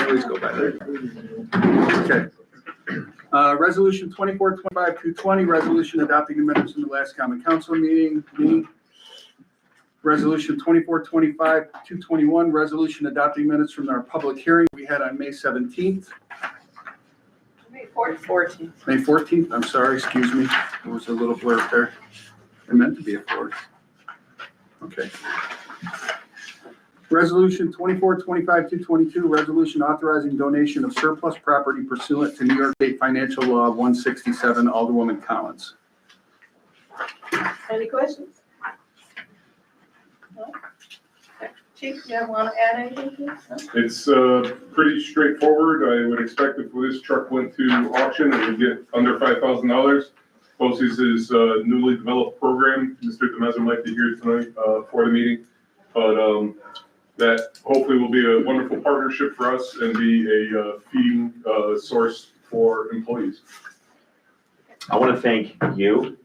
always go by that. Okay. Resolution 2425-220, resolution adopting the minutes from the last common council meeting. Resolution 2425-221, resolution adopting minutes from our public hearing we had on May 17th. May 14th. May 14th, I'm sorry, excuse me. There was a little blurb there. It meant to be a 4th. Okay. Resolution 2425-222, resolution authorizing donation of surplus property pursuant to New York State Financial Law 167, Alderwoman Collins. Any questions? No? Chief, you want to add anything to this? It's pretty straightforward. I would expect if this truck went to auction, it would get under $5,000. BOCES is a newly developed program. Mr. DeMezza might be here tonight for the meeting, but that hopefully will be a wonderful partnership for us and be a feeding source for employees. I want to thank you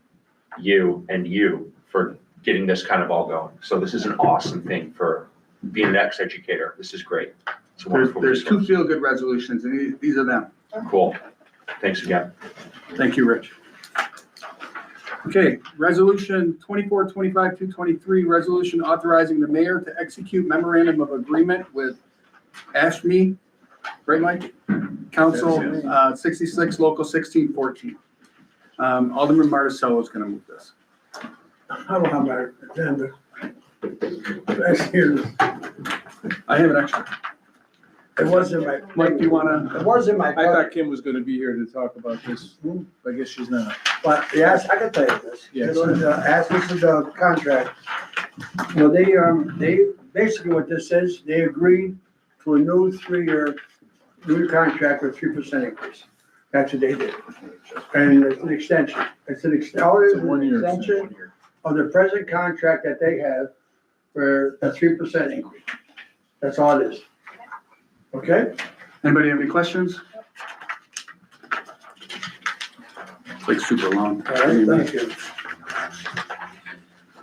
and you for getting this kind of all going. So this is an awesome thing for being an ex-educator. This is great. It's a wonderful There's 2 resource. feel-good resolutions, and these are them. Cool. Thanks again. Thank you, Rich. Okay, resolution 2425-223, resolution authorizing the mayor to execute memorandum of agreement with ASHME, right, Mike? Council, 66, Local 1614. Alderman Marticello is going to move this. I don't have my agenda. That's here. I have an extra. It wasn't my. Mike, do you want to? It wasn't my. I thought Kim was gonna be here to talk about this. I guess she's not. But yes, I can tell you this. Yes. This is the contract. Well, they basically what this is, they agreed to a new 3-year new contract with 3% increase. That's what they did. And it's an extension. It's an It's a 1-year extension of the present contract that they have for a 3% increase. That's all it is. Okay? Anybody have any questions? It's like super long. All right, thank you.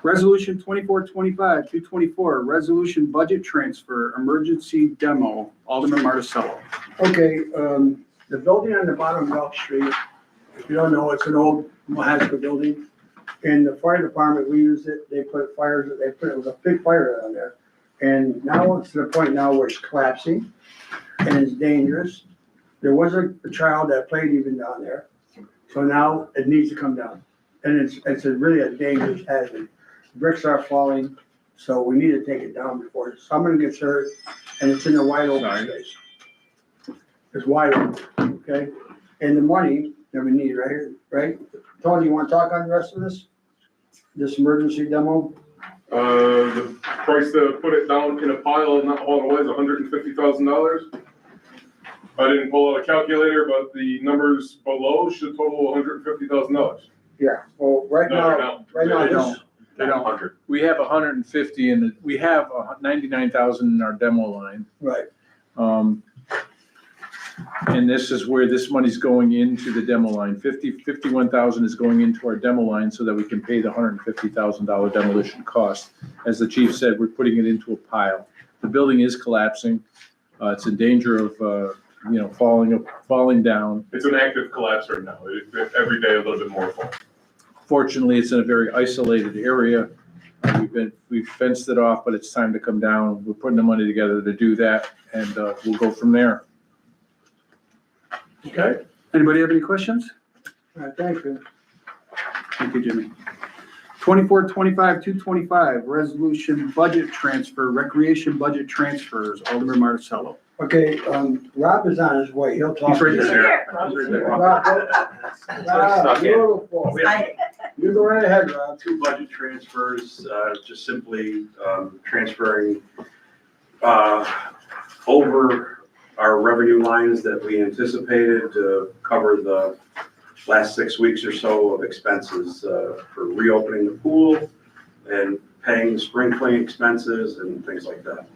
Resolution 2425-224, resolution budget transfer, emergency demo, Alderman Marticello. Okay, the building on the bottom of Elk Street, if you don't know, it's an old Mahaska building. In the fire department, we used it, it was a big fire down there. And now it's to the point now where it's collapsing and it's dangerous. There was a child that played even down there. So now it needs to come down. And it's really a dangerous hazard. Bricks are falling, so we need to take it down before someone gets hurt and it's in a wide open space. It's wide open, okay? And the money that we need right here, right? Tony, you wanna talk on the rest of this? This emergency demo? The price to put it down in a pile and not haul it away is $150,000. I didn't pull out a calculator, but the numbers below should total $150,000. Yeah, well, right No, they're now, not. right now, They this, don't. They don't. 100. We have 150 and we have 99,000 in our demo line. right, And this is where this money's going into the demo line. 51,000 is going into our demo line so that we can pay the $150,000 demolition cost. As the chief said, we're putting it into a pile. The building is collapsing. It's in danger of, falling down. It's an active collapse right now. Every day a little bit more full. Fortunately, it's in a very isolated area. We've fenced it off, but it's time to come down. We're putting the money together to do that, and we'll go from there. okay? Anybody have any questions? All right, thank you. Thank you, Jimmy. 2425-225, resolution budget transfer, recreation budget transfers, Alderman Marticello. Okay, Rob is on his way, he'll talk. He's right to you. there. Rob, beautiful. You go right ahead, Rob. 2 budget transfers, just simply transferring over our revenue lines that we anticipated to cover the last 6 weeks or so of expenses for reopening the pool and paying the spring cleaning expenses and things like that.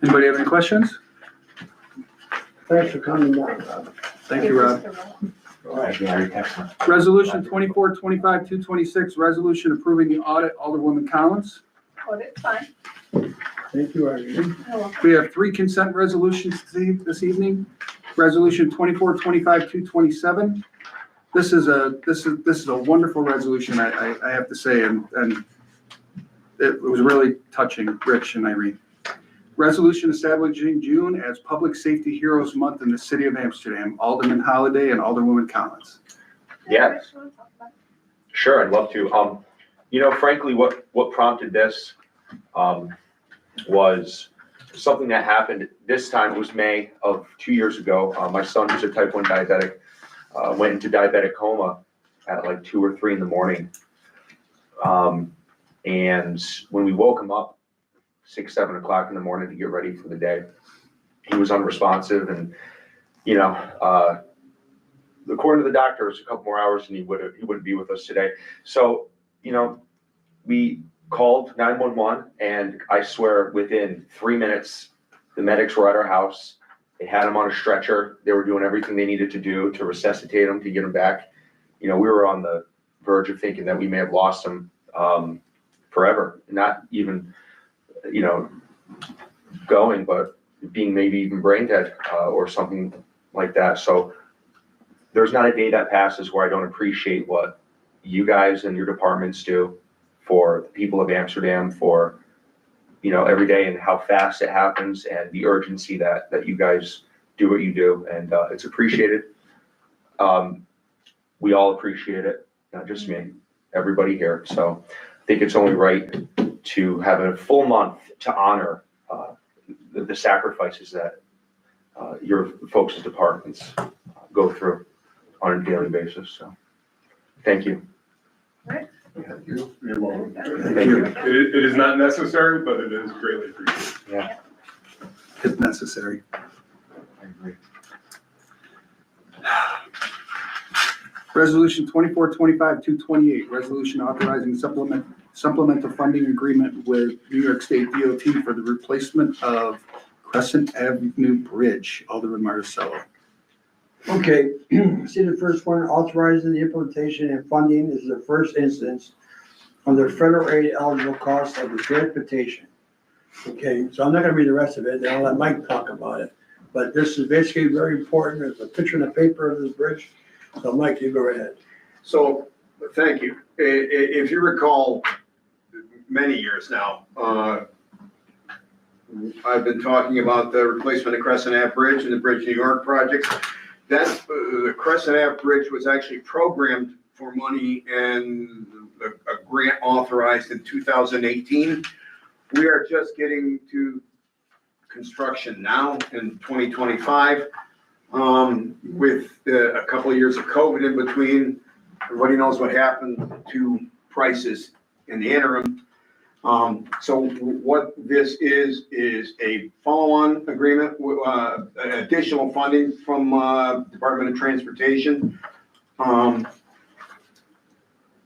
Anybody have any questions? Thanks for coming down, Rob. Thank you, Rob. All right. Resolution 2425-226, resolution approving the audit, Alderwoman Collins. Oh, that's fine. Thank you, Irene. We have three consent resolutions this evening. Resolution 2425-227. This is a wonderful resolution, I have to say, and it was really touching, Rich and Irene. Resolution establishing June as Public Safety Heroes Month in the city of Amsterdam. Alderman Holliday and Alderwoman Collins. Yes. Sure, I'd love to. You know, frankly, what prompted this, was something that happened this time. It was May of 2 years ago. My son, who's a type 1 diabetic, went into diabetic coma at like 2 or 3 in the morning. And when we woke him up 6, 7 o'clock in the morning to get ready for the day, he was unresponsive, and, you know, according to the doctors, a couple more hours and he wouldn't be with us today. So, you know, we called 911, and I swear within 3 minutes, the medics were at our house. They had him on a stretcher. They were doing everything they needed to do to resuscitate him, to get him back. You know, we were on the verge of thinking that we may have lost him forever, not even, you know, going, but being maybe even brain dead or something like that. So there's not a day that passes where I don't appreciate what you guys and your departments do for the people of Amsterdam, for, you know, every day, and how fast it happens, and the urgency that you guys do what you do, and it's appreciated. We all appreciate it, not just me, everybody here. So I think it's only right to have a full month to honor the sacrifices that your folks' departments go through on a daily basis. So thank you. You're welcome. Thank you. It is not necessary, but it is greatly appreciated. If necessary. I agree. Resolution 2425-228, resolution authorizing supplemental funding agreement with New York State DOT for the replacement of Crescent Avenue Bridge. Alderman Marticello. Okay, see the first one, authorizing the implementation and funding is the first instance of the federal aid eligible cost of the transportation. Okay, so I'm not gonna read the rest of it, I'll let Mike talk about it. But this is basically very important, there's a picture in the paper of this bridge. So Mike, you go ahead. So, thank you. If you recall, many years now, I've been talking about the replacement of Crescent Ave Bridge and the Bridge New York projects. That, the Crescent Ave Bridge was actually programmed for money and a grant authorized in 2018. We are just getting to construction now in 2025. With a couple of years of COVID in between, everybody knows what happened to prices in the interim. So what this is a follow-on agreement, additional funding from Department of Transportation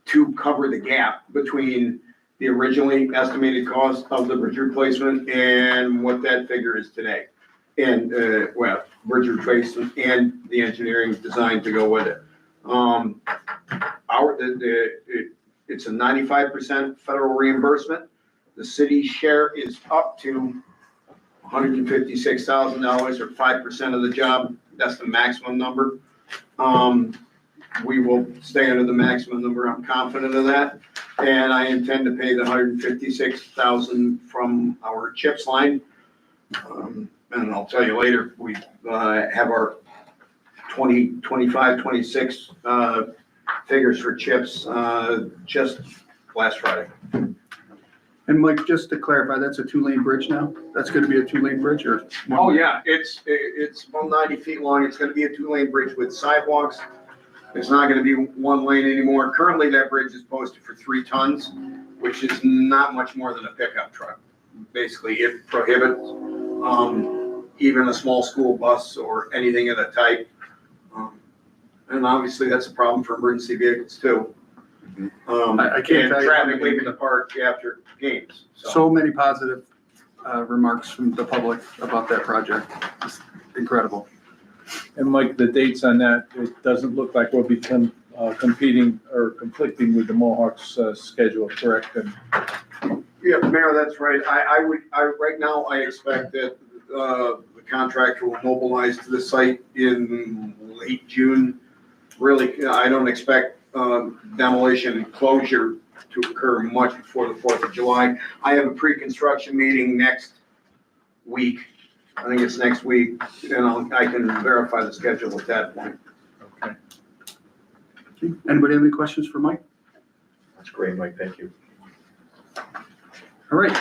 to cover the gap between the originally estimated cost of the bridge replacement and what that figure is today. And, bridge replacement and the engineering design to go with it. It's a 95% federal reimbursement. The city's share is up to $156,000 or 5% of the job. That's the maximum number. We will stay under the maximum number. I'm confident of that. And I intend to pay the $156,000 from our CHIPS line. And I'll tell you later, we have our 25, 26 figures for CHIPS just last Friday. And Mike, just to clarify, that's a 2-lane bridge now? That's gonna be a 2-lane bridge or? one Oh, lane? yeah, it's about 90 feet long. It's gonna be a 2-lane bridge with sidewalks. It's not gonna be 1 lane anymore. Currently, that bridge is posted for 3 tons, which is not much more than a pickup truck. Basically, it prohibits even a small school bus or anything of the type. And obviously, that's a problem for emergency vehicles too. I can't And tell you how traffic many- leaving the park after games. So many positive remarks from the public about that project. It's incredible. And Mike, the dates on that, it doesn't look like we'll be competing or conflicting with the Mohawks schedule, correct? And Yeah, Mayor, that's right. Right now, I expect that, the contractor will mobilize to the site in late June. Really, I don't expect, demolition and closure to occur much before the 4th of July. I have a pre-construction meeting next week. I think it's next week, and I can verify the schedule at that point. Okay. Anybody have any questions for Mike? That's great, Mike, thank you. All right.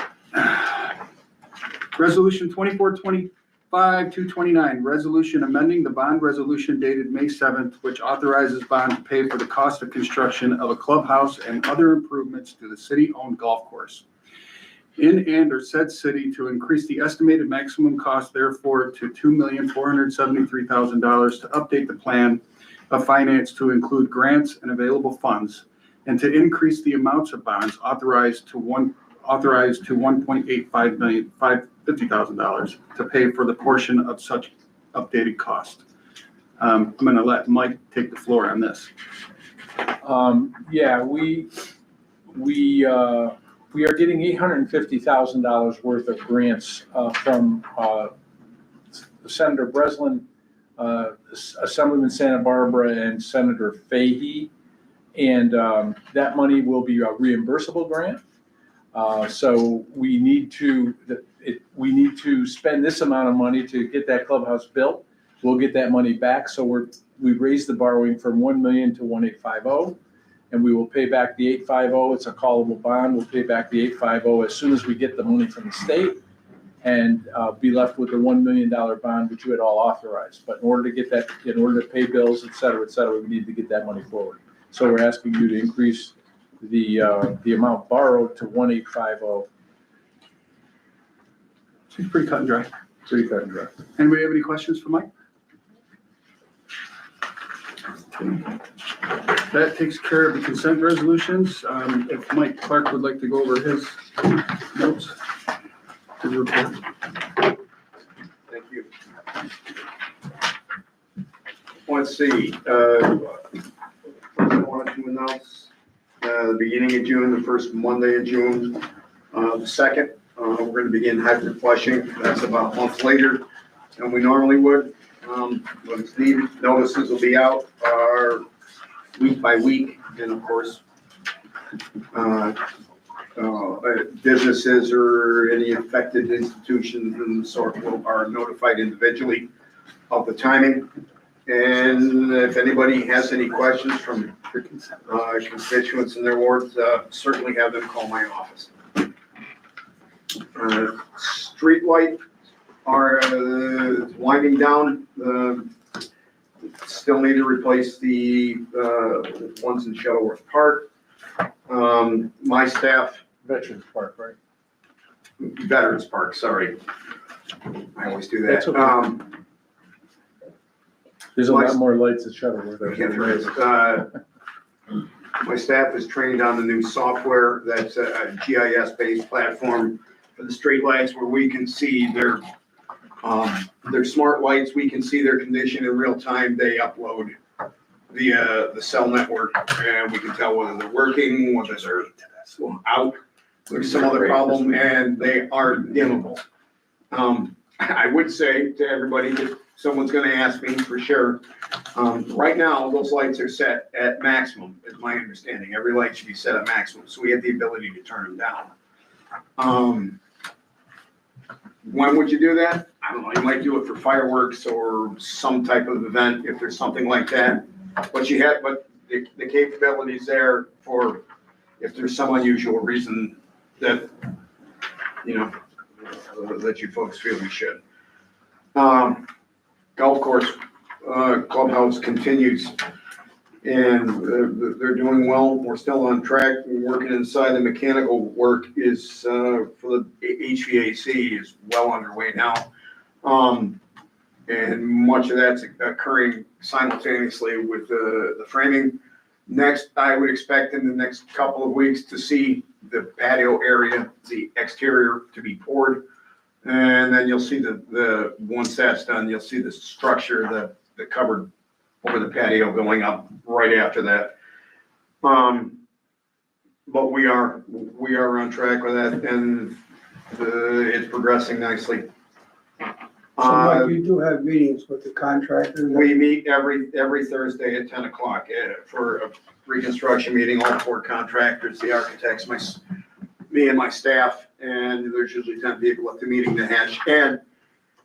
Resolution 2425-229, resolution amending the bond resolution dated May 7th, which authorizes bond to pay for the cost of construction of a clubhouse and other improvements to the city-owned golf course in and/or said city to increase the estimated maximum cost therefore to $2,473,000 to update the plan of finance to include grants and available funds and to increase the amounts of bonds authorized to $1.8550,000 to pay for the portion of such updated cost. I'm going to let Mike take the floor on this. Yeah, we are getting $850,000 worth of grants from Senator Breslin, Assemblyman Santa Barbara, and Senator Fahey. And that money will be a reimbursable grant. So we need to spend this amount of money to get that clubhouse built. We'll get that money back. So we raised the borrowing from $1 million to $1,850,000, and we will pay back the $850,000. It's a callable bond. We'll pay back the $850,000 as soon as we get the money from the state, and be left with the $1 million bond, which you had all authorized. But in order to get that, in order to pay bills, et cetera, we need to get that money forward. So we're asking you to increase the amount borrowed to $1,850,000. Seems pretty cut and dry. Pretty cut and dry. Anybody have any questions for Mike? Okay. That takes care of the consent resolutions. If Mike Clark would like to go over his notes, his report. Thank you. Let's see, I wanted to announce, the beginning of June, the first Monday of June, the 2nd, we're gonna begin hybrid flushing. That's about a month later than we normally would. When it's needed, notices will be out, week by week, and of course, businesses or any affected institutions and so forth are notified individually of the timing. And if anybody has any questions from constituents in their wards, certainly have them call my office. Street light are winding down. Still need to replace the ones in Shuttleworth Park. My staff, Veterans Park, right? Veterans Park, sorry. I always do That's that. okay. There's a lot more lights at Shuttleworth. Yeah, there is. My staff is trained on the new software that's a GIS-based platform for the streetlights where we can see their smart lights. We can see their condition in real time. They upload via the cell network, and we can tell whether they're working, whether they're out, there's some other problem, and they are dimmable. I would say to everybody that someone's gonna ask me for sure, right now, those lights are set at maximum, is my understanding. Every light should be set at maximum, so we have the ability to turn them down. When would you do that? I don't know, you might do it for fireworks or some type of event if there's something like that. But the capability's there for if there's some unusual reason that, that you folks feel we should. Golf course, clubhouse continues, and they're doing well. We're still on track. We're working inside. The mechanical work is, for the HVAC is well underway now. And much of that's occurring simultaneously with the framing. Next, I would expect in the next couple of weeks to see the patio area, the exterior to be poured. And then you'll see the once that's done, you'll see the structure, the covered over the patio going up right after that. but we are on track with that, and it's progressing nicely. So Mike, you do have meetings with the contractor? We meet every Thursday at 10 o'clock for a reconstruction meeting, all four contractors, the architects, me and my staff, and there's usually 10 people at the meeting to hash. And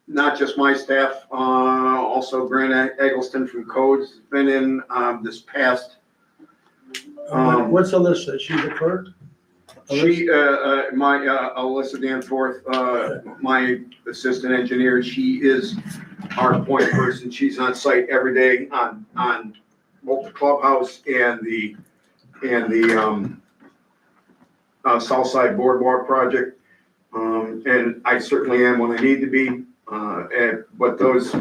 not just my staff, also Grant Eggleston from Codes has been in this past. What's Alyssa? She's the clerk? She, Alyssa Danforth, my assistant engineer, she is our point person. She's on site every day on both the clubhouse and the Southside Boardwalk project. And I certainly am when I need to be. But those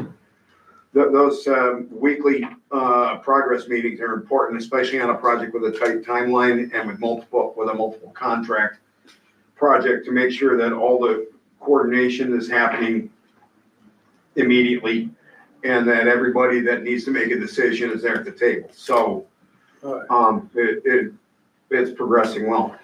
weekly progress meetings are important, especially on a project with a tight timeline and with a multiple contract project, to make sure that all the coordination is happening immediately and that everybody that needs to make a decision is there at the table. So it's progressing well.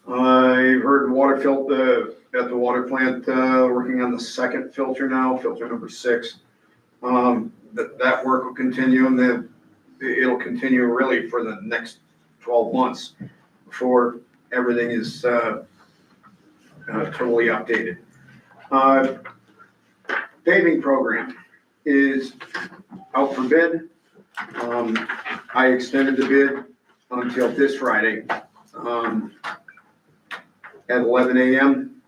I heard water filter at the water plant, working on the second filter now, filter number 6. That work will continue, and then it'll continue really for the next 12 months before everything is totally updated. Paving program is out for bid. I extended the bid until this Friday at 11 a.m.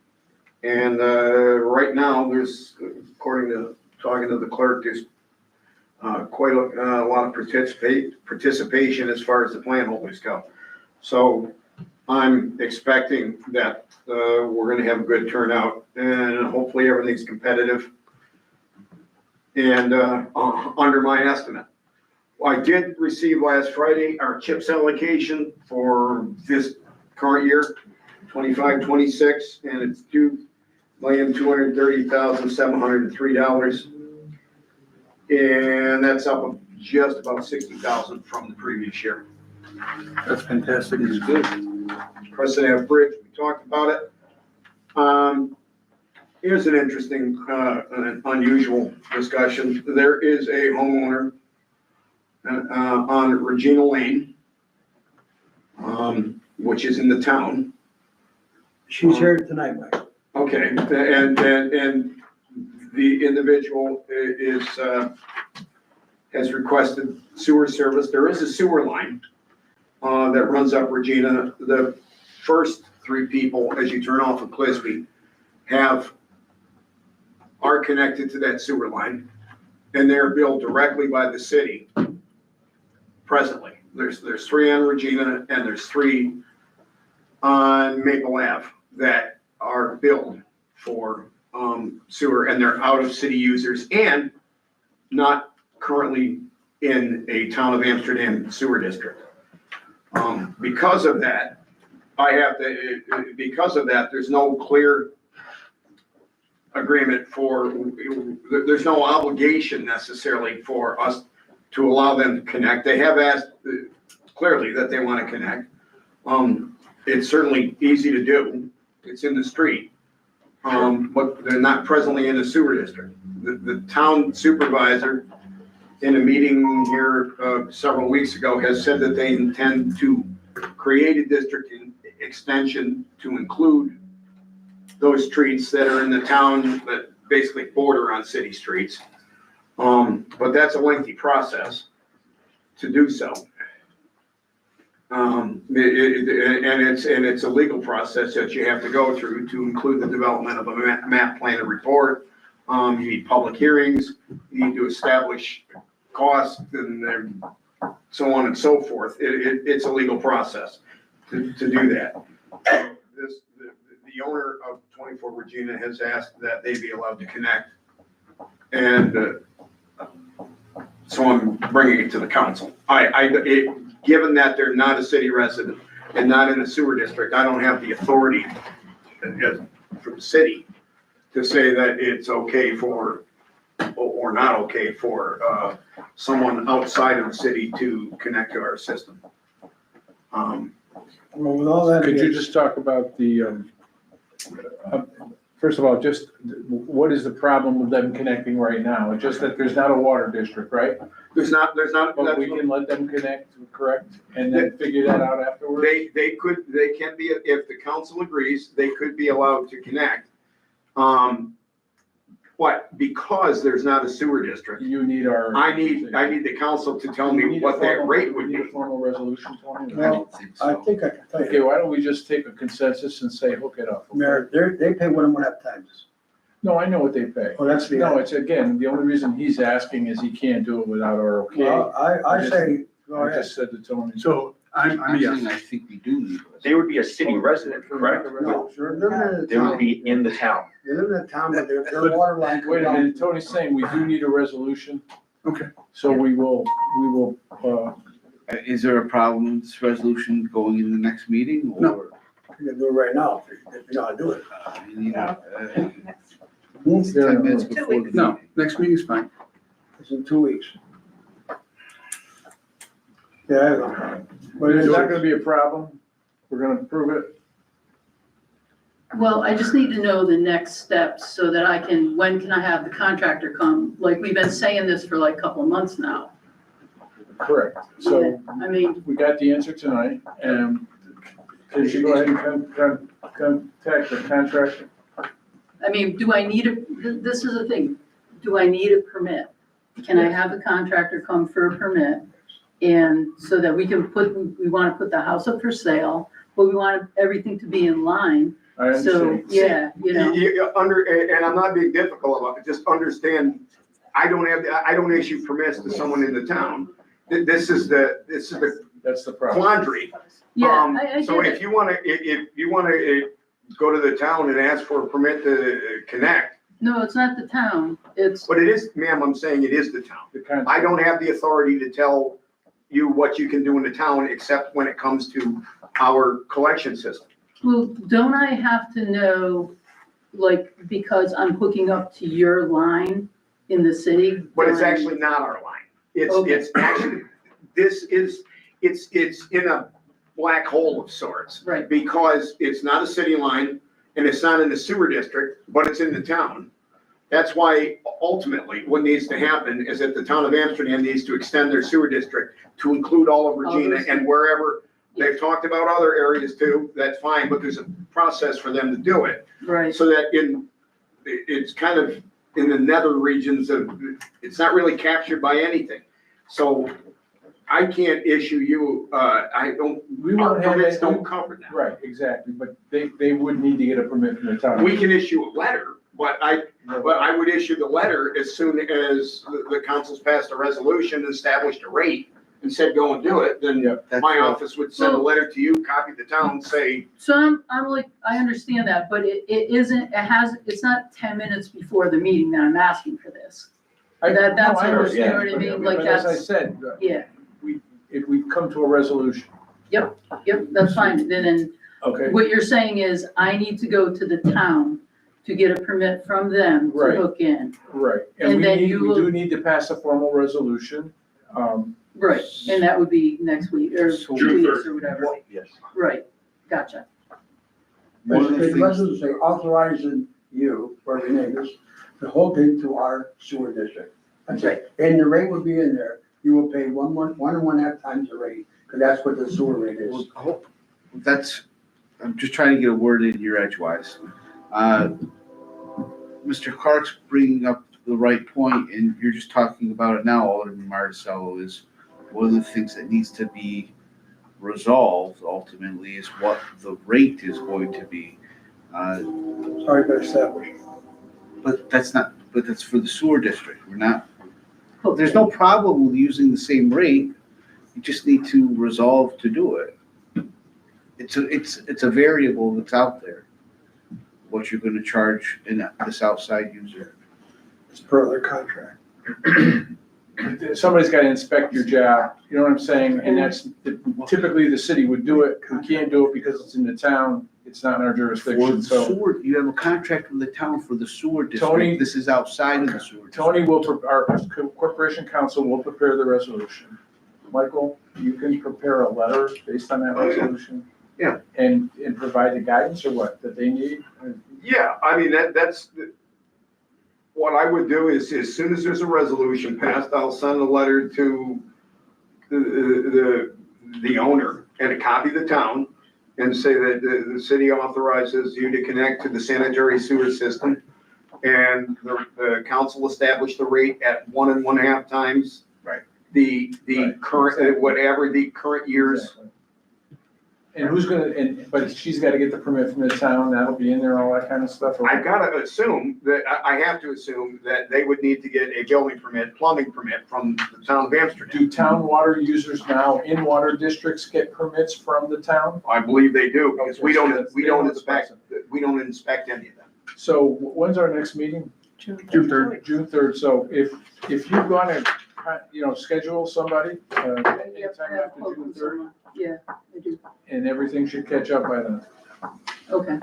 And right now, there's, according to talking to the clerk, there's quite a lot of participation as far as the plant holders go. So I'm expecting that we're going to have a good turnout, and hopefully everything's competitive and under my estimate. I did receive last Friday our CHIPS allocation for this current year, 25-26, and it's $2,230,703. And that's up just about 60,000 from the previous year. That's fantastic. It's good. Crescent Ave Bridge, we talked about it. Here's an interesting, an unusual discussion. There is a homeowner on Regina Lane, which is in the town. She's here tonight, Mike. Okay, and the individual is, has requested sewer service. There is a sewer line that runs up Regina. The first 3 people, as you turn off of Clisby, are connected to that sewer line, and they're billed directly by the city presently. There's 3 on Regina, and there's 3 on Maple Ave that are billed for sewer, and they're out of city users and not currently in a town of Amsterdam sewer district. Because of that, there's no clear agreement there's no obligation necessarily for us to allow them to connect. They have asked clearly that they want to connect. It's certainly easy to do. It's in the street. But they're not presently in the sewer district. The town supervisor in a meeting here several weeks ago has said that they intend to create a district extension to include those streets that are in the town that basically border on city streets. But that's a lengthy process to do so. And it's a legal process that you have to go through to include the development of a map plan and report. You need public hearings, you need to establish costs and so on and so forth. It's a legal process to do that. The owner of 24 Regina has asked that they be allowed to connect. And so I'm bringing it to the council. Given that they're not a city resident and not in a sewer district, I don't have the authority from the city to say that it's okay for, or not okay for someone outside of the city to connect to our system. Well, with all that. Could you just talk about first of all, just what is the problem with them connecting right now? It's just that there's not a water district, right? There's not, But we can let them connect, correct? And then figure that out afterwards? they can be, if the council agrees, they could be allowed to connect. But because there's not a sewer district, You need our. I need the council to tell me what that rate would We be. need a formal resolution, Tony? Well, I think I can tell Okay, you, why don't we just take a consensus and say hook it up? okay? Mayor, they pay 1.5 times. No, I know what they pay. Oh, that's the. No, it's again, the only reason he's asking is he can't do it without our okay. Well, I say, go I ahead. just said to Tony. So I'm a yes. I think we do need. They would be a city resident, correct? No, they're living in the They would town. be in the town. They live in the town, but their water line comes Wait a down. minute, Tony's saying we do need a resolution. Okay. So we will, Is there a problem with this resolution going in the next meeting or? No. You can do it right now, if you know how to do it. You need a- It's 10 minutes Two before the weeks. No, meeting. next meeting's fine. in 2 weeks. Yeah, but is that gonna be a problem? We're gonna approve it? Well, I just need to know the next steps so that I can, when can I have the contractor come? Like, we've been saying this for like a couple of months now. Correct. So I mean, we got the answer tonight, and can you go ahead and contact the contractor? do I need this is the thing, do I need a permit? Can I have the contractor come for a permit? And so that we can we wanna put the house up for sale, but we want everything to be in line. I So, understand. yeah, And I'm not being difficult about it, just understand, I don't issue permits to someone in the town. This is the That's the problem. quandary. yeah, I So get if it. you wanna go to the town and ask for a permit to connect, No, it's not the town, it's, but it is, ma'am, I'm saying it is the town. The con- I don't have the authority to tell you what you can do in the town, except when it comes to our collection system. well, don't I have to know, like, because I'm hooking up to your line in the city? But it's don't I- actually not our line. Okay. It's actually, it's in a black hole of sorts. Right, Because it's not a city line and it's not in the sewer district, but it's in the town. That's why ultimately what needs to happen is that the town of Amsterdam needs to extend their sewer district to include all of Regina those- and wherever. They've talked about other areas too, that's fine, but there's a process for them to do it. right. So that it's kind of in the nether regions of, it's not really captured by anything. So I can't issue you, We our won't have permits it. don't cover that. Right, exactly, but they would need to get a permit from the town. We can issue a letter, but I would issue the letter as soon as the council's passed a resolution, established a rate, and said, go and do it, then Yeah. my office would send a letter to you, copy the town, say, So I'm like, I understand that, but it's not 10 minutes before the meeting that I'm asking for this. That's No, I almost, you know understand, what I mean, like but as I that's, said, yeah, if we come to a resolution, yep, that's fine. Then okay? what you're saying is I need to go to the town to get a permit from them to Right. hook in. Right, And and we then need, you we will- do need to pass a formal resolution. Right, and that would be next week or So- 2 weeks or whatever. Yes. Right, gotcha. One of the Basically, things- resolution say authorizing you, whatever your name is, to hook into our sewer district. That's it. And the rate would be in there. You will pay 1.5 times the rate, because that's what the sewer rate is. Well, I'm just trying to get a word in here edgewise. Mr. Clark's bringing up the right point, and you're just talking about it now, Alderman Marticello, is one of the things that needs to be resolved ultimately is what the rate is going to be. Sorry, but established. But that's for the sewer district. There's no problem with using the same rate. You just need to resolve to do it. It's a variable that's out there, what you're gonna charge in this outside user. It's per their contract. Somebody's gotta inspect your job, you know what I'm saying? And that's, typically the city would do it, we can't do it because it's in the town, It's not in our For jurisdiction, the so sewer, you have a contract with the town for the sewer Tony- district. This is outside of the sewer. Tony will, our corporation counsel will prepare the resolution. Michael, you can prepare a letter based on that resolution? Yeah. And provide the guidance or what, that they need? Yeah, I mean, that's, what I would do is, as soon as there's a resolution passed, I'll send a letter to the owner and a copy of the town and say that the city authorizes you to connect to the sanitary sewer system. And the council established the rate at 1 1/2 times. Right. The Right. current, whatever the current year's. Exactly. And who's gonna, but she's gotta get the permit from the town, that'll be in there, all that kind of stuff? or- I gotta assume that, I have to assume that they would need to get a building permit, plumbing permit from the town of Amsterdam. Do town water users now in water districts get permits from the town? I believe they do, because we don't inspect. inspect any of them. So when's our next meeting? June 3rd. June 3rd, so if you're gonna, schedule somebody, anytime after June 3rd, Yeah, I do. and everything should catch up by then. Okay,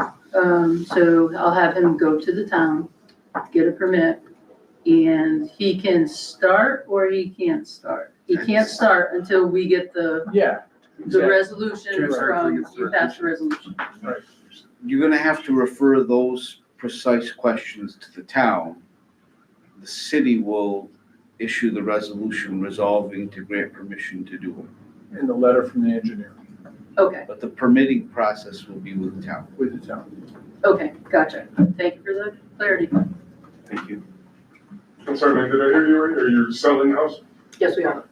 so I'll have him go to the town, get a permit, and he can start or he can't start. He can't start until we get the Yeah. resolution Transfer, from, we get the you pass the resolution. You're gonna have to refer those precise questions to the town. The city will issue the resolution resolving to grant permission to do it. In the letter from the engineer Okay, But the permitting process will be with the town. with the town. okay, gotcha. Thank you for the clarity. Thank you. I'm sorry, man, did I hear you right? Are you selling the house? Yes, we are.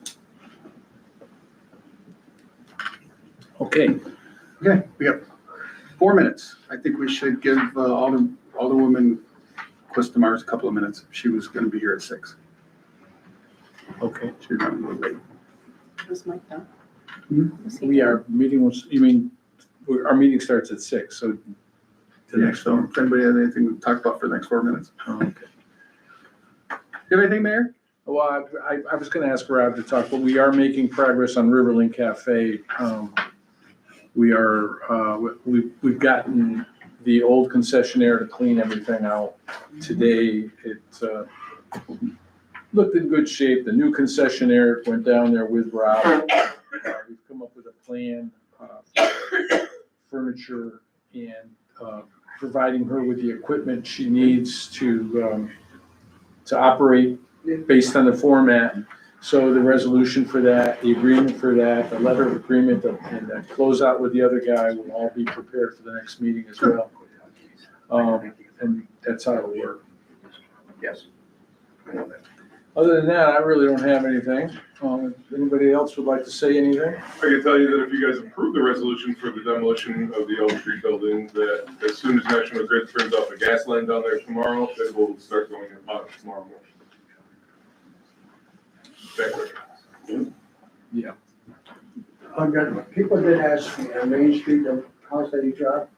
Okay. Okay, we got 4 minutes. I think we should give Alderwoman Quistamars a couple of minutes. She was gonna be here at 6. Okay. She's running a little late. Was Mike done? Hmm? Our meeting was, you mean, our meeting starts at 6, so. Yeah, so if anybody has anything to talk about for the next 4 minutes. Okay. You have anything, Mayor? Well, I was gonna ask Rob to talk, but we are making progress on Riverlink Cafe. We are, we've gotten the old concessionaire to clean everything out. Today, it looked in good shape. The new concessionaire went down there with Rob. We've come up with a plan for furniture and providing her with the equipment she needs to operate based on the format. So the resolution for that, the agreement for that, the letter of agreement, and the closeout with the other guy will all be prepared for the next meeting as well. And that's how it'll work. Yes. Other than that, I really don't have anything. Anybody else would like to say anything? I can tell you that if you guys approve the resolution for the demolition of the Elm Street building, that as soon as National Grid turns off the gas line down there tomorrow, it will start going in hot tomorrow morning. That quick. Yeah. People did ask me on Main Street, the house that you dropped,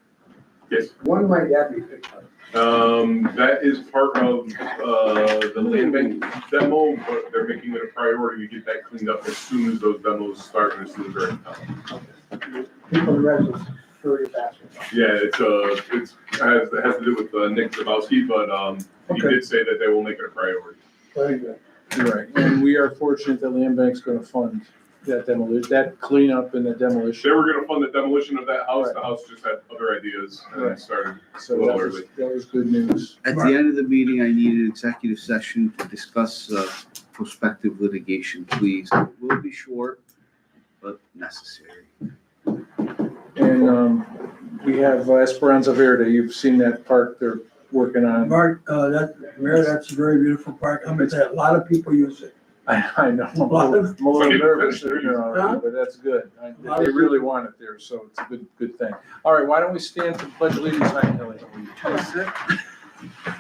Yes. when might that be picked up? That is part of, the land bank demo, but they're making it a priority to get that cleaned up as soon as those demos start and as soon as they're in town. People, the residents, curious asking. Yeah, it has to do with Nick Zabowski, but, he Okay. did say that they will make it a priority. Very good. You're right. And we are fortunate that Land Bank's gonna fund that demolition, that cleanup and the demolition. They were gonna fund the demolition of that house, the house just had other ideas and Right. started. So that was good news. At the end of the meeting, I need an executive session to discuss prospective litigation, please. It will be short, but necessary. And we have Esperanza Verde. You've seen that park they're working on. Mark, Mayor, that's a very beautiful park. I'm gonna say, a lot of people use it. I know, I'm a little nervous, but that's good. They really want it there, so it's a good thing. All right, why don't we stand to pledge allegiance? Hi, Kelly.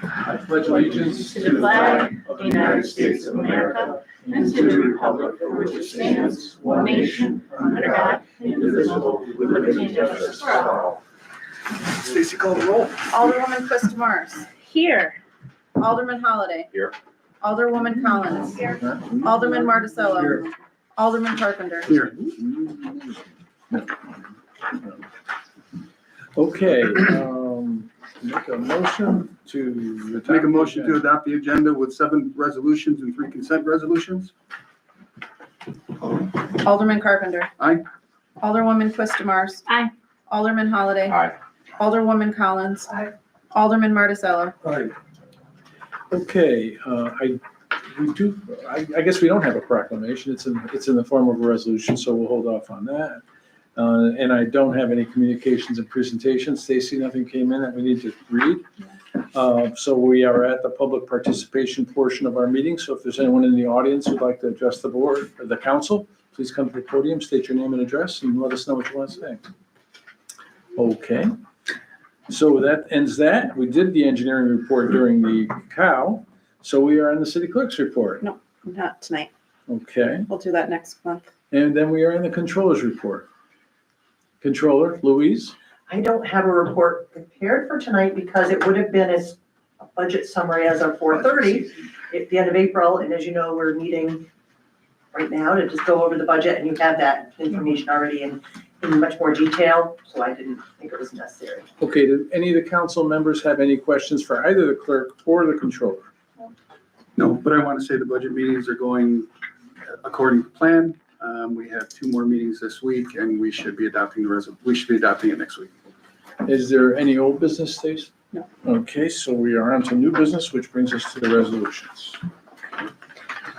I pledge allegiance To the flag of the United States of America and to the republic for which it stands, one nation, under God, indivisible, with liberty and justice for all. Stacy, call the roll. Alderwoman Quistamars. Here. Alderman Holliday. Here. Alderwoman Collins. Here. Alderman Marticello. Here. Alderman Carpenter. Here. Okay, make a motion to. Make a motion to adopt the agenda with 7 resolutions and 3 consent resolutions. Alderman Carpenter. Aye. Alderwoman Quistamars. Aye. Alderman Holliday. Aye. Alderwoman Collins. Aye. Alderman Marticello. Okay, I guess we don't have a proclamation. It's in the form of a resolution, so we'll hold off on that. And I don't have any communications and presentations. Stacy, nothing came in that we need to read. So we are at the public participation portion of our meeting. So if there's anyone in the audience who'd like to address the board or the council, please come to the podium, state your name and address, and let us know what you want to say. Okay. So that ends that. We did the engineering report during the cow. So we are on the city clerk's report. Not tonight. Okay. We'll do that next month. And then we are in the controller's report. Controller, Louise? I don't have a report prepared for tonight because it would have been a budget summary as of 4:30 at the end of April. And as you know, we're meeting right now to just go over the budget, and you have that information already in much more detail, so I didn't think it was necessary. Okay, do any of the council members have any questions for either the clerk or the controller? No, but I want to say the budget meetings are going according to plan. We have 2 more meetings this week, and we should be adopting it next week. Is there any old business, Stace? No. Okay, so we are on to new business, which brings us to the resolutions.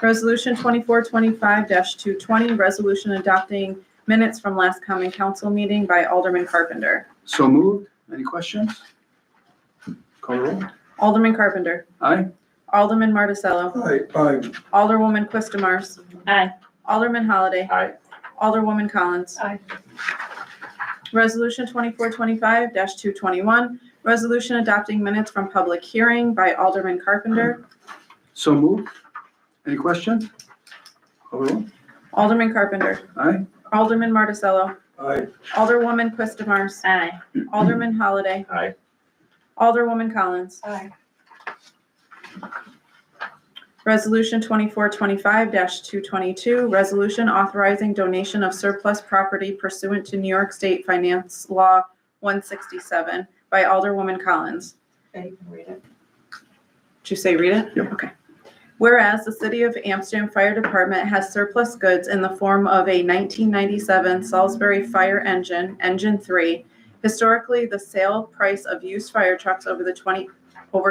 Resolution 2425-220, resolution adopting minutes from last common council meeting by Alderman Carpenter. So moved. Any questions? Call the roll. Alderman Carpenter. Aye. Alderman Marticello. Aye. Alderwoman Quistamars. Aye. Alderman Holliday. Aye. Alderwoman Collins. Aye. Resolution 2425-221, resolution adopting minutes from public hearing by Alderman Carpenter. So moved. Any questions? Call the roll. Alderman Carpenter. Aye. Alderman Marticello. Aye. Alderwoman Quistamars. Aye. Alderman Holliday. Aye. Alderwoman Collins. Aye. Resolution 2425-222, resolution authorizing donation of surplus property pursuant to New York State Finance Law 167 by Alderwoman Collins. Okay, you can read it. Did you say read it? Yep. Okay. Whereas the City of Amsterdam Fire Department has surplus goods in the form of a 1997 Salisbury fire engine, Engine 3. Historically, the sale price of used fire trucks over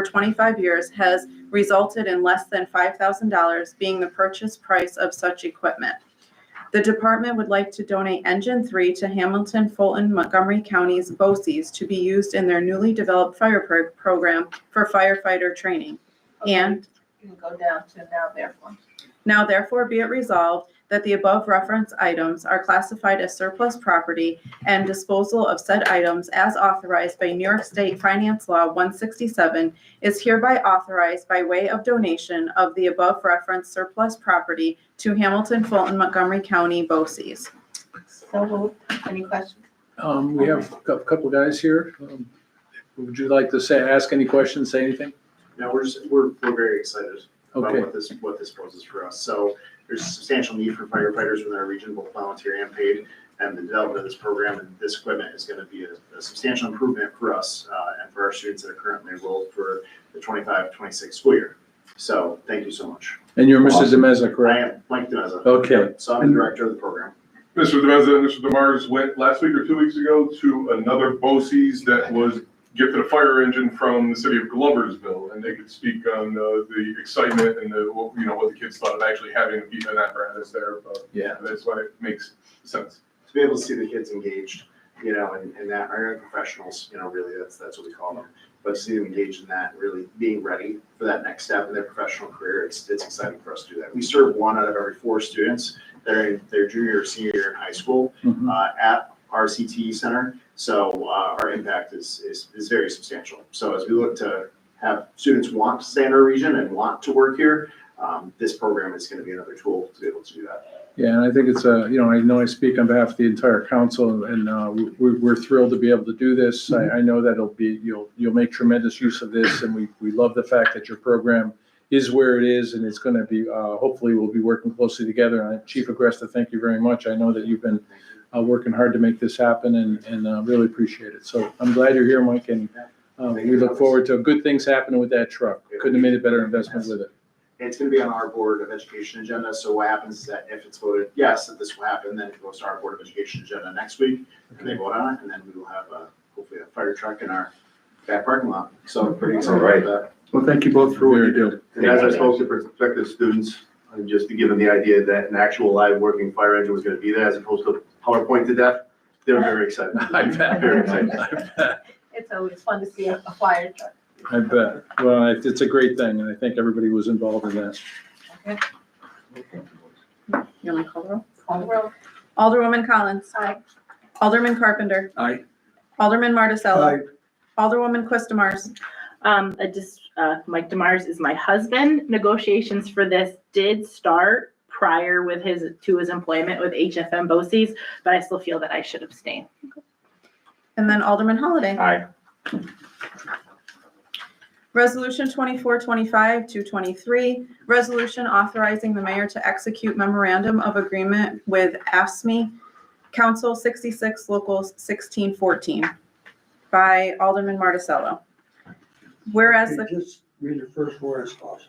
25 years has resulted in less than $5,000 being the purchase price of such equipment. The department would like to donate Engine 3 to Hamilton, Fulton, Montgomery Counties BOCES to be used in their newly developed fire program for firefighter training. And You can go down to now therefore be it resolved that the above referenced items are classified as surplus property and disposal of said items as authorized by New York State Finance Law 167 is hereby authorized by way of donation of the above referenced surplus property to Hamilton, Fulton, Montgomery County BOCES. So moved. Any questions? We have a couple of guys here. Would you like to ask any questions, say anything? No, we're very excited about Okay. what this poses for us. So there's a substantial need for firefighters within our region, both volunteer and paid. And the development of this program and this equipment is going to be a substantial improvement for us and for our students that are currently enrolled for the 25-26 school year. So thank you so much. And you're Mr. Demeza, I correct? am Mike Demeza. Okay. So I'm the director of the program. Mr. Demeza and Mr. Demars went last week or 2 weeks ago to another BOCES that was gifted a fire engine from the city of Gloversville, and they could speak on the excitement and what the kids thought of actually having an apparatus there. But Yeah. that's why it makes sense. To be able to see the kids engaged, and that our professionals, really that's what we call them. But to see them engaged in that, really being ready for that next step in their professional career, it's exciting for us to do that. We serve 1 out of every 4 students that are in their junior or senior year in high school Mhm. at our CTE center. So our impact is very substantial. So as we look to have students want to stay in our region and want to work here, this program is going to be another tool to be able to do that. Yeah, and I think it's I know I speak on behalf of the entire council, and we're thrilled to be able to do this. I know that you'll make tremendous use of this, and we love the fact that your program is where it is, and it's going to be, hopefully we'll be working closely together. And Chief Agresta, thank you very much. I know that you've been working hard to make this happen and really appreciate it. So I'm glad you're here, Mike, and we look forward to good things happening with that truck. Couldn't have made a better investment with it. It's gonna be on our Board of Education agenda, so what happens is that if it's voted yes, that this will happen, then it goes to our Board of Education agenda next week, and they vote on it, and then we will have hopefully a fire truck in our back parking lot. So pretty excited about that. Well, thank you both for what you do. And as I spoke to prospective students, just to give them the idea that an actual live working fire engine was gonna be there as opposed to PowerPoint to death, they were very excited. I bet. Very excited. I bet. It's always fun to see a fire truck. I bet. Well, it's a great thing, and I think everybody was involved in that. You want me to call the roll? Call the roll. Alderwoman Collins. Aye. Alderman Carpenter. Aye. Alderman Marticello. Aye. Alderwoman Quistamars. Mike DeMars is my husband. Negotiations for this did start prior with his employment with HFM BOCES, but I still feel that I should abstain. And then Alderman Holliday. Aye. Resolution 2425-223, resolution authorizing the mayor to execute memorandum of agreement with AFSCME, Council 66, Local 1614, by Alderman Marticello. Whereas the Just read the first word, clause.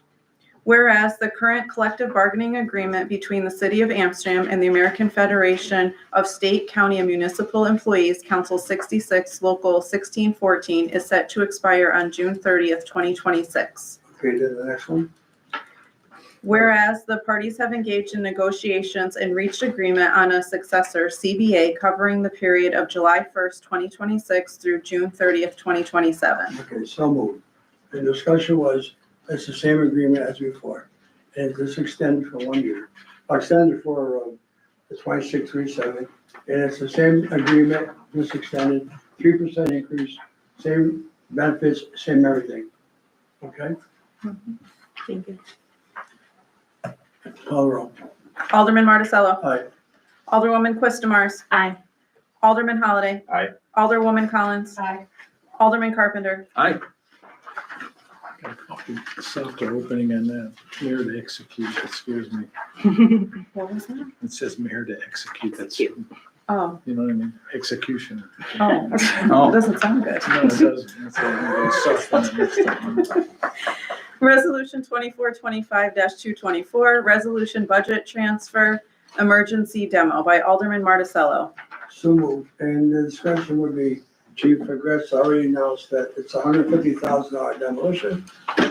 Whereas the current collective bargaining agreement between the City of Amsterdam and the American Federation of State, County, and Municipal Employees, Council 66, Local 1614, is set to expire on June 30th, 2026. Okay, then the next one. Whereas the parties have engaged in negotiations and reached agreement on a successor CBA covering the period of July 1st, 2026 through June 30th, 2027. Okay, so moved. The discussion was, it's the same agreement as before. And this extended for 1 year, extended for the 2637. And it's the same agreement, this extended, 3% increase, same benefits, same everything. Okay, Thank you. call the roll. Alderman Marticello. Aye. Alderwoman Quistamars. Aye. Alderman Holliday. Aye. Alderwoman Collins. Aye. Alderman Carpenter. Aye. Soft opening on that, mayor to execute, excuse me. What was that? It says mayor to execute, that's, Cute. you Oh, know what I mean, execution. oh, Oh. it doesn't sound good. No, it doesn't. It's a soft one next time. Resolution 2425-224, resolution budget transfer, emergency demo by Alderman Marticello. So moved. And the discussion would be, Chief Progress already announced that it's $150,000 demolition.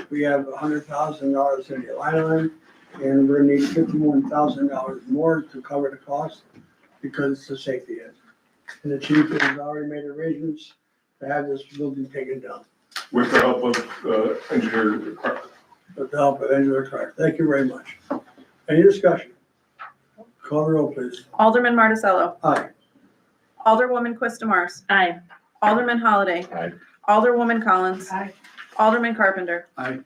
We have $100,000 in the line item, and we're gonna need $51,000 more to cover the cost because it's a safety issue. And the chief has already made arrangements to have this building taken down With the help of engineer Clark. with the help of Engineer Clark. Thank you very much. Any discussion? Call the roll, please. Alderman Marticello. Aye. Alderwoman Quistamars. Aye. Alderman Holliday. Aye. Alderwoman Collins. Aye. Alderman Carpenter. Aye.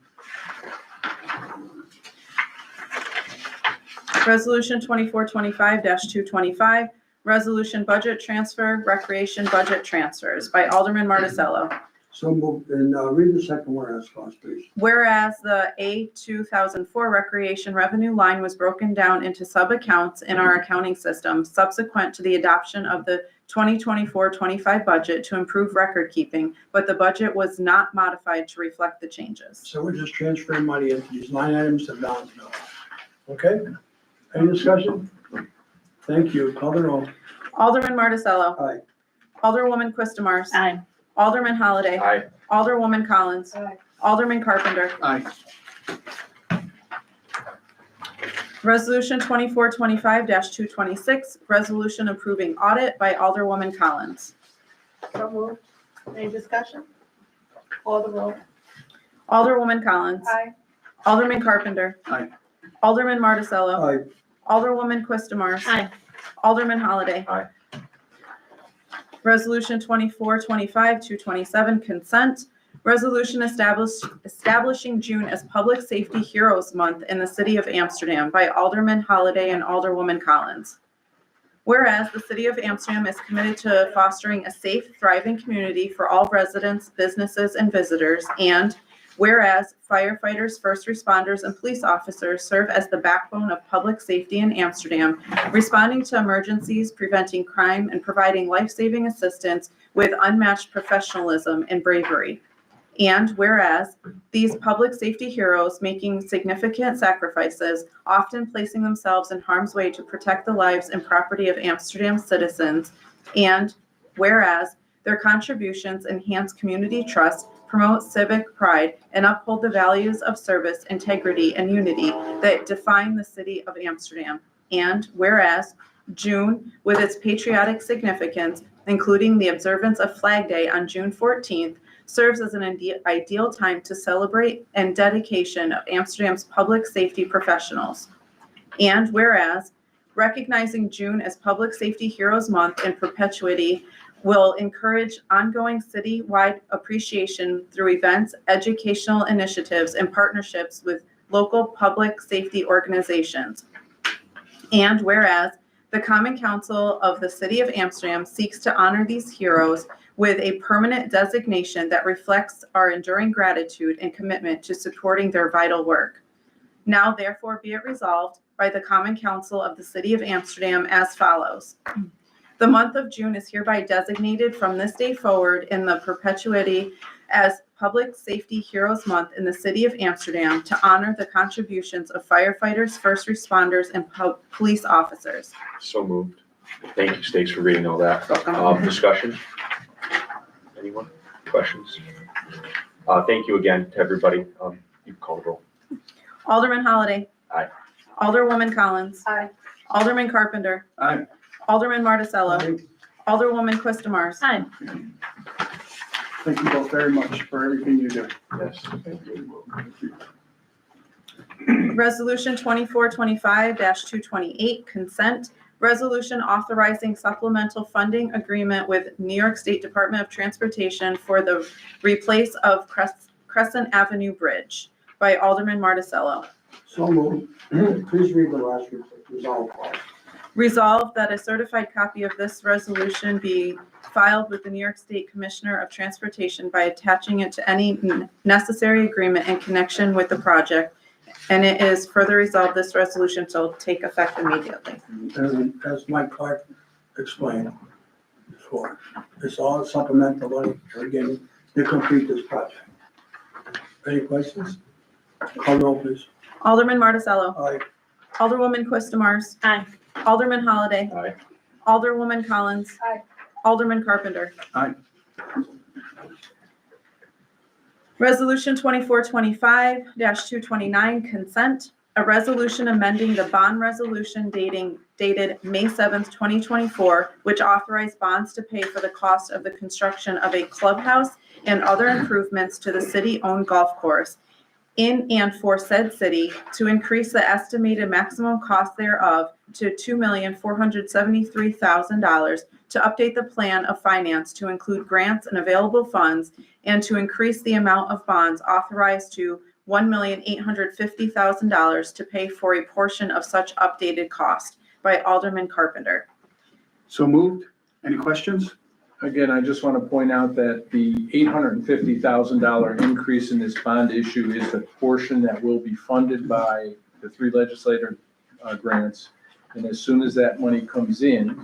Resolution 2425-225, resolution budget transfer, recreation budget transfers by Alderman Marticello. So moved. And read the second whereas clause, please. Whereas the A 2004 recreation revenue line was broken down into sub-accounts in our accounting system subsequent to the adoption of the 2024-25 budget to improve record keeping, but the budget was not modified to reflect the changes. So we're just transferring money into these line items to balance it out. Okay? Any discussion? Thank you. Call the roll. Alderman Marticello. Aye. Alderwoman Quistamars. Aye. Alderman Holliday. Aye. Alderwoman Collins. Aye. Alderman Carpenter. Aye. Resolution 2425-226, resolution approving audit by Alderwoman Collins. So moved. Any discussion? Call the roll. Alderwoman Collins. Aye. Alderman Carpenter. Aye. Alderman Marticello. Aye. Alderwoman Quistamars. Aye. Alderman Holliday. Aye. Resolution 2425-227, consent. Resolution establishing June as Public Safety Heroes Month in the City of Amsterdam by Alderman Holliday and Alderwoman Collins. Whereas the City of Amsterdam is committed to fostering a safe, thriving community for all residents, businesses, and visitors, and whereas firefighters, first responders, and police officers serve as the backbone of public safety in Amsterdam, responding to emergencies, preventing crime, and providing life-saving assistance with unmatched professionalism and bravery. And whereas these public safety heroes making significant sacrifices, often placing themselves in harm's way to protect the lives and property of Amsterdam citizens, and whereas their contributions enhance community trust, promote civic pride, and uphold the values of service, integrity, and unity that define the city of Amsterdam. And whereas June, with its patriotic significance, including the observance of Flag Day on June 14th, serves as an ideal time to celebrate and dedication of Amsterdam's public safety professionals. And whereas recognizing June as Public Safety Heroes Month in perpetuity will encourage ongoing citywide appreciation through events, educational initiatives, and partnerships with local public safety organizations. And whereas the Common Council of the City of Amsterdam seeks to honor these heroes with a permanent designation that reflects our enduring gratitude and commitment to supporting their vital work. Now therefore be it resolved by the Common Council of the City of Amsterdam as follows. The month of June is hereby designated from this day forward in the perpetuity as Public Safety Heroes Month in the City of Amsterdam to honor the contributions of firefighters, first responders, and police officers. So moved. Thank you, Stace, for reading all that. Discussion? Anyone? Questions? Thank you again to everybody. You can call the roll. Alderman Holliday. Aye. Alderwoman Collins. Aye. Alderman Carpenter. Aye. Alderman Marticello. Alderwoman Quistamars. Aye. Thank you both very much for everything you do. Yes, thank you. Resolution 2425-228, consent. Resolution authorizing supplemental funding agreement with New York State Department of Transportation for the replace of Crescent Avenue Bridge by Alderman Marticello. So moved. Please read the last resolve. Resolved that a certified copy of this resolution be filed with the New York State Commissioner of Transportation by attaching it to any necessary agreement in connection with the project. And it is further resolved this resolution shall take effect immediately. As Mike Clark explained before, it's all supplemental money we're getting to complete this project. Any questions? Call roll, please. Alderman Marticello. Aye. Alderwoman Quistamars. Aye. Alderman Holliday. Aye. Alderwoman Collins. Aye. Alderman Carpenter. Aye. Resolution 2425-229, consent. A resolution amending the bond resolution dated May 7th, 2024, which authorized bonds to pay for the cost of the construction of a clubhouse and other improvements to the city-owned golf course in and for said city to increase the estimated maximum cost thereof to $2,473,000, to update the plan of finance to include grants and available funds, and to increase the amount of bonds authorized to $1,850,000 to pay for a portion of such updated cost by Alderman Carpenter. So moved. Any questions? Again, I just want to point out that the $850,000 increase in this bond issue is a portion that will be funded by the 3 legislator grants. And as soon as that money comes in,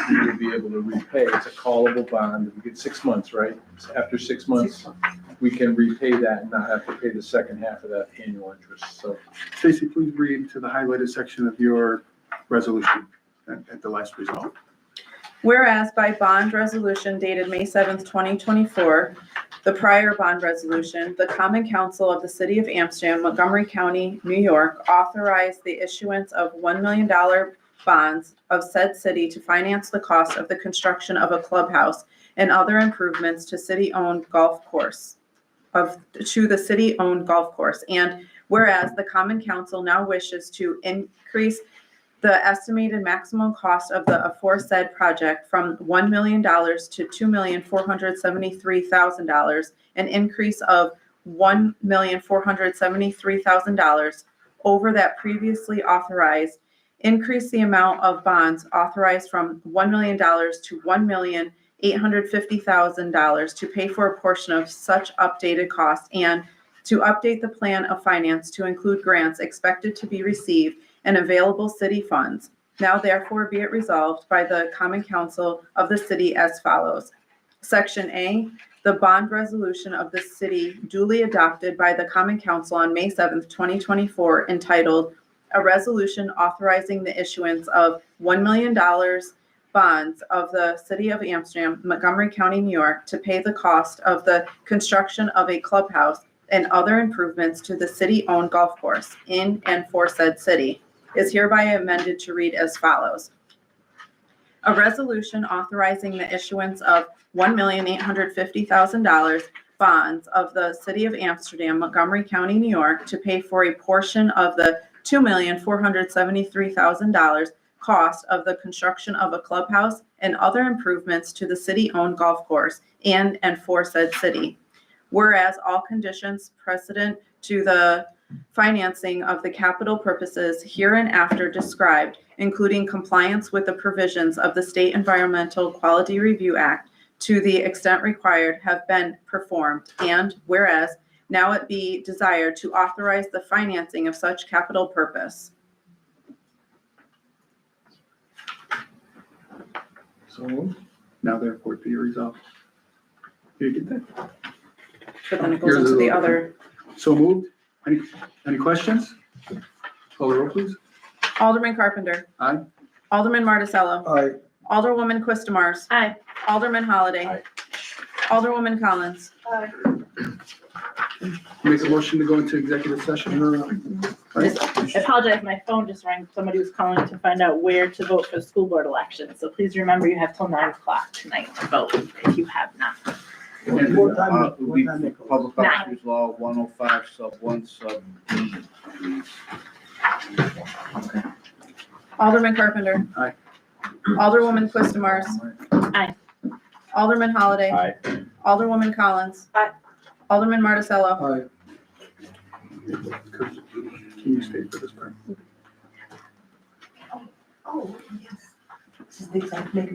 we will be able to repay. It's a callable bond. We get 6 months, right? After 6 months, we can repay that and not have to pay the second half of that annual interest. So Stacy, please read to the highlighted section of your resolution at the last result. Whereas by bond resolution dated May 7th, 2024, the prior bond resolution, the Common Council of the City of Amsterdam, Montgomery County, New York, authorized the issuance of $1 million bonds of said city to finance the cost of the construction of a clubhouse and other improvements to city-owned golf course, to the city-owned golf course. And whereas the Common Council now wishes to increase the estimated maximum cost of the aforesaid project from $1 million to $2,473,000, an increase of $1,473,000 over that previously authorized, increase the amount of bonds authorized from $1 million to $1,850,000 to pay for a portion of such updated cost, and to update the plan of finance to include grants expected to be received and available city funds. Now therefore be it resolved by the Common Council of the city as follows. Section A, the bond resolution of the city duly adopted by the Common Council on May 7th, 2024, entitled "A Resolution Authorizing the Issuance of $1 Million Bonds of the City of Amsterdam, Montgomery County, New York, to pay the cost of the construction of a clubhouse and other improvements to the city-owned golf course in and for said city," is hereby amended to read as follows. A resolution authorizing the issuance of $1,850,000 bonds of the City of Amsterdam, Montgomery County, New York, to pay for a portion of the $2,473,000 cost of the construction of a clubhouse and other improvements to the city-owned golf course in and for said city. Whereas all conditions precedent to the financing of the capital purposes hereinafter described, including compliance with the provisions of the State Environmental Quality Review Act to the extent required, have been performed, and whereas now it be desired to authorize the financing of such capital purpose. So moved. Now therefore be resolved. Did you get that? But then it goes into the other. So moved. Any questions? Call the roll, please. Alderman Carpenter. Aye. Alderman Marticello. Aye. Alderwoman Quistamars. Aye. Alderman Holliday. Aye. Alderwoman Collins. Make a motion to go into executive session. I apologize, my phone just rang. Somebody was calling to find out where to vote for the school board election. So please remember you have till 9 o'clock tonight to vote if you have not. What time, It would be what time it goes? Public Officers Law 105 sub 1 sub D, please. Alderman Carpenter. Aye. Alderwoman Quistamars. Aye. Alderman Holliday. Aye. Alderwoman Collins. Aye. Alderman Marticello. Aye. Can you stay for this part? Oh, yes. This is the exact make